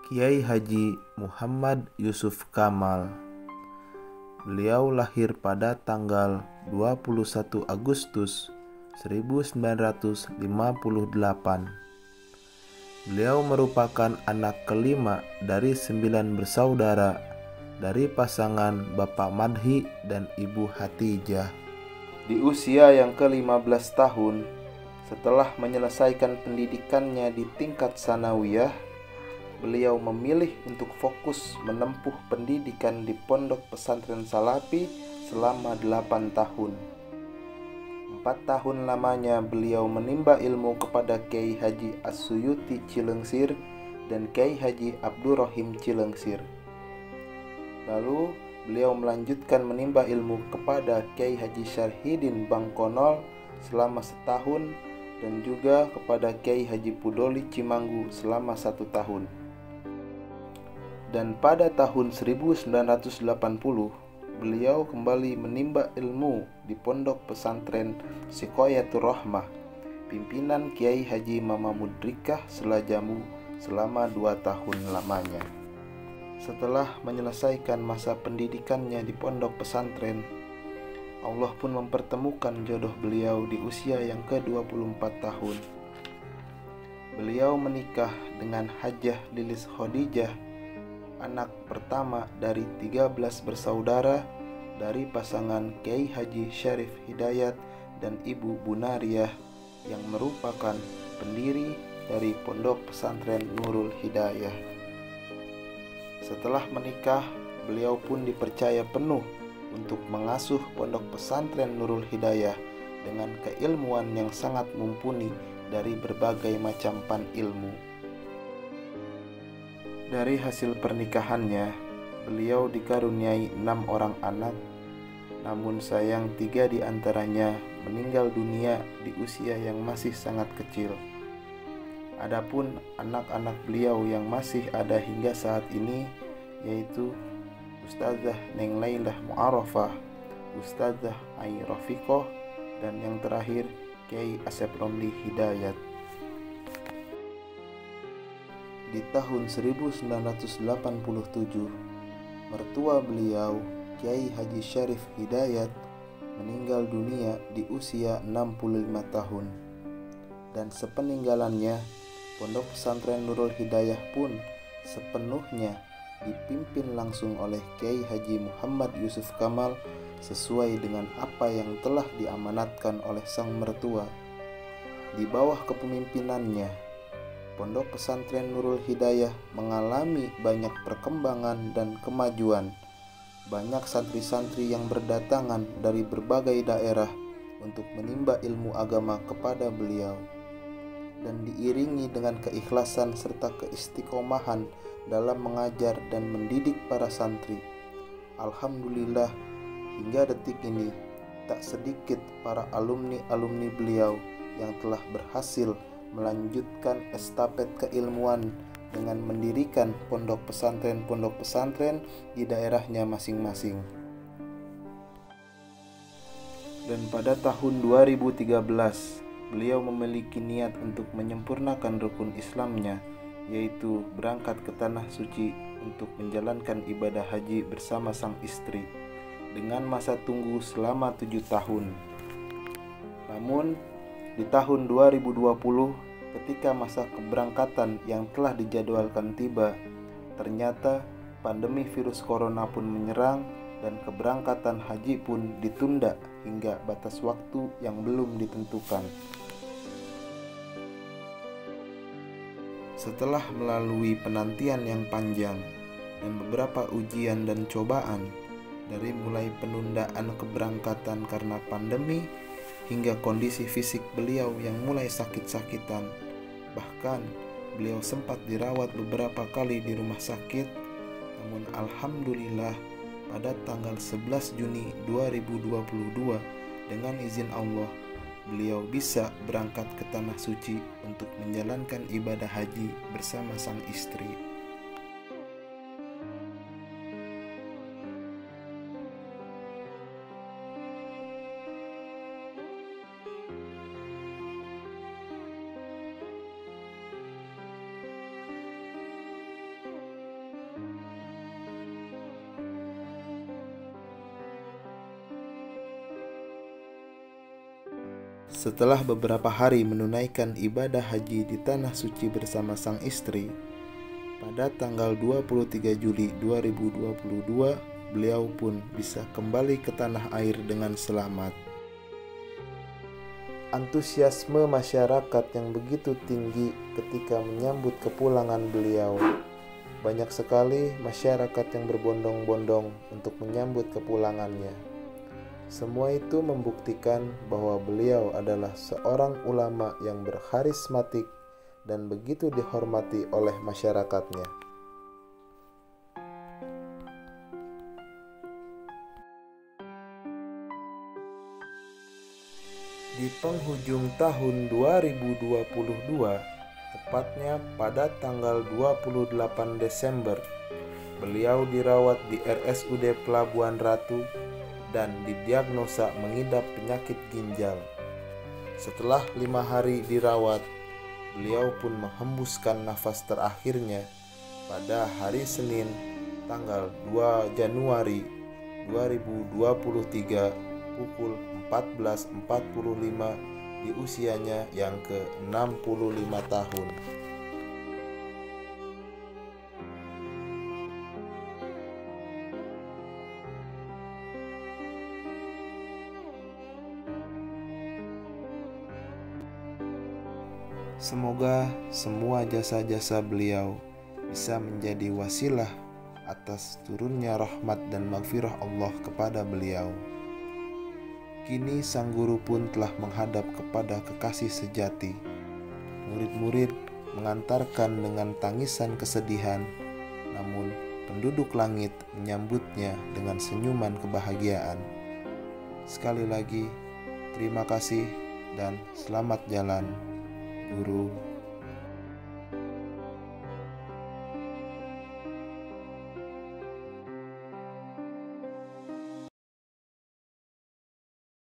Kiai Haji Muhammad Yusuf Kamal. Beliau lahir pada tanggal 21 Agustus 1958. Beliau merupakan anak kelima dari 9 bersaudara dari pasangan Bapak Madhi dan Ibu Hatijah. Di usia yang ke-15 tahun, setelah menyelesaikan pendidikannya di tingkat sanawiyah, beliau memilih untuk fokus menempuh pendidikan di Pondok Pesantren Salafi selama 8 tahun. 4 tahun lamanya beliau menimba ilmu kepada Kiai Haji As-Suyuti Cilengsir dan Kiai Haji Abdurrahim Cilengsir. Lalu beliau melanjutkan menimba ilmu kepada Kiai Haji Syarhidin Bangkonol selama setahun dan juga kepada Kiai Haji Pudoli Cimanggu selama 1 tahun. Dan pada tahun 1980, beliau kembali menimba ilmu di Pondok Pesantren Siqayatur Rahmah, pimpinan Kiai Haji Mama Mudrikah Selajamu selama 2 tahun lamanya. Setelah menyelesaikan masa pendidikannya di pondok pesantren, Allah pun mempertemukan jodoh beliau di usia yang ke-24 tahun. Beliau menikah dengan Hajjah Lilis Khadijah, anak pertama dari 13 bersaudara dari pasangan Kiai Haji Syarif Hidayat dan Ibu Bunariyah yang merupakan pendiri dari Pondok Pesantren Nurul Hidayah. Setelah menikah, beliau pun dipercaya penuh untuk mengasuh Pondok Pesantren Nurul Hidayah dengan keilmuan yang sangat mumpuni dari berbagai macam pan ilmu. Dari hasil pernikahannya, beliau dikaruniai 6 orang anak, namun sayang 3 di antaranya meninggal dunia di usia yang masih sangat kecil. Adapun anak-anak beliau yang masih ada hingga saat ini yaitu Ustazah Neng Lailah Mu'arafah, Ustazah Ai Rafiqoh, dan yang terakhir Kiai Asep Romli Hidayat. Di tahun 1987, mertua beliau Kiai Haji Syarif Hidayat meninggal dunia di usia 65 tahun. Dan sepeninggalannya, Pondok Pesantren Nurul Hidayah pun sepenuhnya dipimpin langsung oleh Kiai Haji Muhammad Yusuf Kamal sesuai dengan apa yang telah diamanatkan oleh sang mertua. Di bawah kepemimpinannya, Pondok Pesantren Nurul Hidayah mengalami banyak perkembangan dan kemajuan. Banyak santri-santri yang berdatangan dari berbagai daerah untuk menimba ilmu agama kepada beliau. Dan diiringi dengan keikhlasan serta keistiqomahan dalam mengajar dan mendidik para santri. Alhamdulillah, hingga detik ini tak sedikit para alumni-alumni beliau yang telah berhasil melanjutkan estafet keilmuan dengan mendirikan pondok pesantren di daerahnya masing-masing. Dan pada tahun 2013, beliau memiliki niat untuk menyempurnakan rukun Islamnya, yaitu berangkat ke Tanah Suci untuk menjalankan ibadah haji bersama sang istri dengan masa tunggu selama 7 tahun. Namun, di tahun 2020, ketika masa keberangkatan yang telah dijadwalkan tiba, ternyata pandemi virus corona pun menyerang dan keberangkatan haji pun ditunda hingga batas waktu yang belum ditentukan. Setelah melalui penantian yang panjang dan beberapa ujian dan cobaan, dari mulai penundaan keberangkatan karena pandemi hingga kondisi fisik beliau yang mulai sakit-sakitan, bahkan beliau sempat dirawat beberapa kali di rumah sakit, namun alhamdulillah pada tanggal 11 Juni 2022 dengan izin Allah, beliau bisa berangkat ke Tanah Suci untuk menjalankan ibadah haji bersama sang istri. Setelah beberapa hari menunaikan ibadah haji di Tanah Suci bersama sang istri, pada tanggal 23 Juli 2022, beliau pun bisa kembali ke tanah air dengan selamat. Antusiasme masyarakat yang begitu tinggi ketika menyambut kepulangan beliau. Banyak sekali masyarakat yang berbondong-bondong untuk menyambut kepulangannya. Semua itu membuktikan bahwa beliau adalah seorang ulama yang berkarismatik dan begitu dihormati oleh masyarakatnya. Di penghujung tahun 2022, tepatnya pada tanggal 28 Desember, beliau dirawat di RSUD Pelabuhan Ratu dan didiagnosa mengidap penyakit ginjal. Setelah 5 hari dirawat, beliau pun menghembuskan nafas terakhirnya pada hari Senin tanggal 2 Januari 2023 pukul 14.45 di usianya yang ke-65 tahun. Semoga semua jasa-jasa beliau bisa menjadi wasilah atas turunnya rahmat dan maghfirah Allah kepada beliau. Kini sang guru pun telah menghadap kepada kekasih sejati. Murid-murid mengantarkan dengan tangisan kesedihan, namun penduduk langit menyambutnya dengan senyuman kebahagiaan. Sekali lagi, terima kasih dan selamat jalan, Guru.